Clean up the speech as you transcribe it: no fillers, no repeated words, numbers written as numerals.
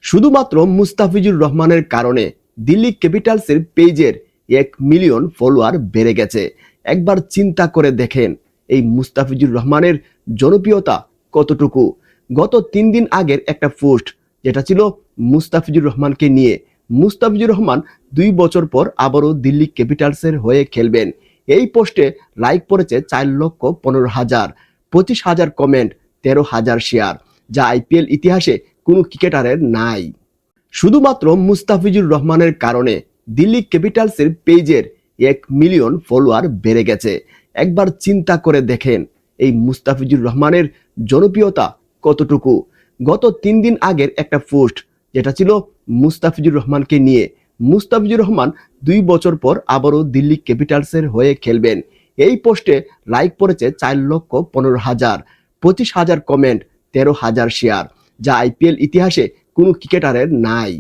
শুধুমাত্র মুস্তাফিজুর রহমানের কারণে দিল্লি ক্যাপিটালসের পেজের 1 মিলিয়ন ফলোয়ার বেড়ে গেছে। একবার চিন্তা করে দেখেন এই মুস্তাফিজুর রহমানের জনপ্রিয়তা কতটুকু। গত 3 দিন আগের একটা পোস্ট যেটা ছিল মুস্তাফিজুর রহমানকে নিয়ে। মুস্তাফিজুর রহমান 2 বছর পর আবারও দিল্লি ক্যাপিটালসের হয়ে খেলবেন। এই পোস্টে লাইক পড়েছে 4,15,000, 25,000 কমেন্ট, 13,000 শেয়ার, যা আইপিএল ইতিহাসে কোনো ক্রিকেটারের নাই। শুধুমাত্র মুস্তাফিজুর রহমানের কারণে দিল্লি ক্যাপিটালসের পেজের 1 মিলিয়ন ফলোয়ার বেড়ে গেছে। একবার চিন্তা করে দেখেন এই মুস্তাফিজুর রহমানের জনপ্রিয়তা কতটুকু। গত 3 দিন আগের একটা পোস্ট যেটা ছিল মুস্তাফিজুর রহমানকে নিয়ে। মুস্তাফিজুর রহমান 2 বছর পর আবারও দিল্লি ক্যাপিটালসের হয়ে খেলবেন। এই পোস্টে লাইক পড়েছে 4,15,000, 25,000 কমেন্ট, 13,000 শেয়ার, যা আইপিএল ইতিহাসে কোনো ক্রিকেটারের নাই।